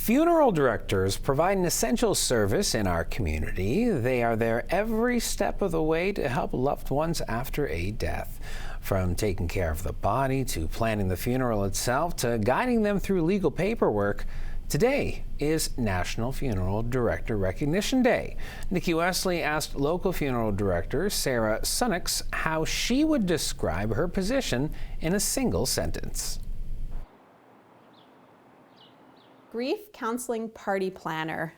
Funeral directors provide an essential service in our community. They are there every step of the way to help loved ones after a death. From taking care of the body to planning the funeral itself to guiding them through legal paperwork, today is National Funeral Director Recognition Day. Nikki Wesley asked local funeral director Sarah Sunnucks how she would describe her position in a single sentence. Grief counseling party planner.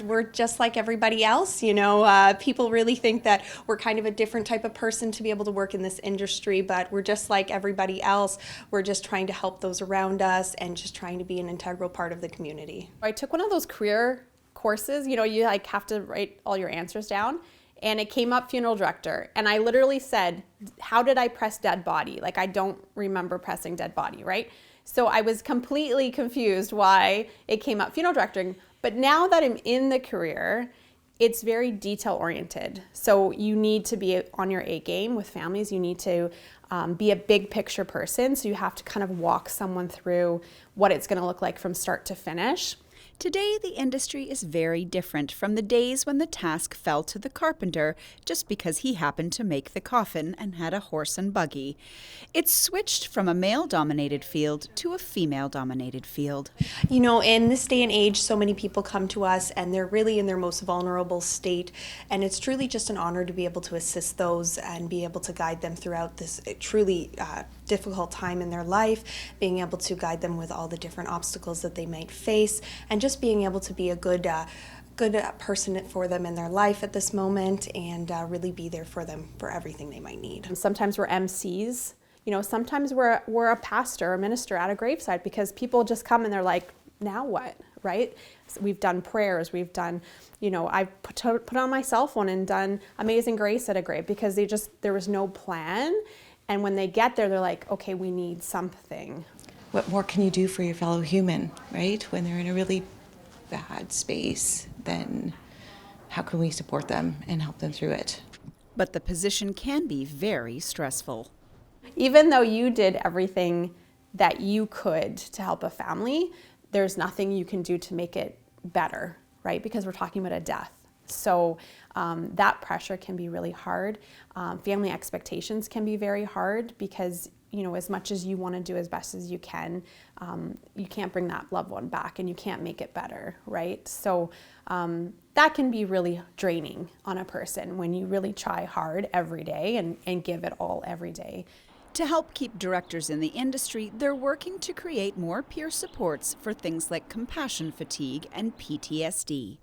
We're just like everybody else, you know. People really think that we're kind of a different type of person to be able to work in this industry, but we're just like everybody else. We're just trying to help those around us and just trying to be an integral part of the community. I took one of those career courses, you know, you like have to write all your answers down. And it came up funeral director. And I literally said, how did I press dead body? Like, I don't remember pressing dead body, right? So I was completely confused why it came up funeral directing. But now that I'm in the career, it's very detail oriented. So you need to be on your A game with families. You need to be a big picture person. So you have to kind of walk someone through what it's gonna look like from start to finish. Today, the industry is very different from the days when the task fell to the carpenter just because he happened to make the coffin and had a horse and buggy. It's switched from a male-dominated field to a female-dominated field. You know, in this day and age, so many people come to us and they're really in their most vulnerable state. And it's truly just an honor to be able to assist those and be able to guide them throughout this truly difficult time in their life, being able to guide them with all the different obstacles that they might face, and just being able to be a good person for them in their life at this moment, and really be there for them for everything they might need. Sometimes we're MCs, you know, sometimes we're a pastor or minister at a graveside, because people just come and they're like, now what, right? So we've done prayers, we've done, you know, I've put on my cell phone and done Amazing Grace at a grave, because there was no plan. And when they get there, they're like, okay, we need something. What more can you do for your fellow human, right? When they're in a really bad space, then how can we support them and help them through it? But the position can be very stressful. Even though you did everything that you could to help a family, there's nothing you can do to make it better, right? Because we're talking about a death. So that pressure can be really hard. Family expectations can be very hard, because, you know, as much as you want to do as best as you can't bring that loved one back, and you can't make it better, right? So that can be really draining on a person when you really try hard every day and give it all every day. To help keep directors in the industry, they're working to create more peer supports for things like compassion fatigue and PTSD.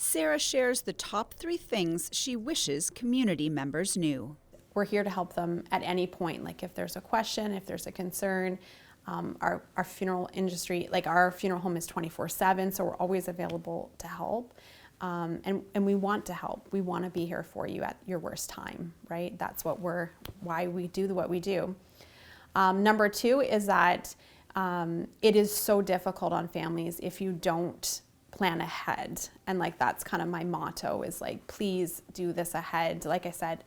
Sarah shares the top 3 things she wishes community members knew. We're here to help them at any point. Like if there's a question, if there's a concern, our funeral industry, like our funeral home is 24/7, so we're always available to help. And we want to help. We want to be here for you at your worst time, right? That's why we do what we do. Number 2 is that it is so difficult on families if you don't plan ahead. And like, that's kind of my motto, is like, please do this ahead. Like I said,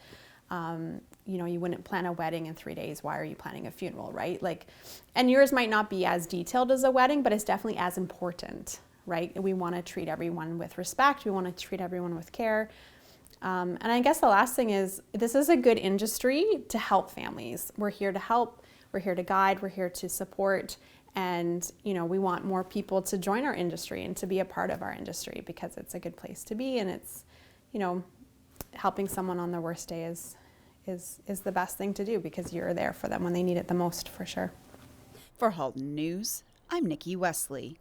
you know, you wouldn't plan a wedding in 3 days. Why are you planning a funeral, right? Like, and yours might not be as detailed as a wedding, but it's definitely as important, right? We want to treat everyone with respect. We want to treat everyone with care. And I guess the last thing is, this is a good industry to help families. We're here to help. We're here to guide. We're here to support. And, you know, we want more people to join our industry and to be a part of our industry, because it's a good place to be. And it's, you know, helping someone on their worst day is the best thing to do, because you're there for them when they need it the most, for sure. For Halton News, I'm Nikki Wesley.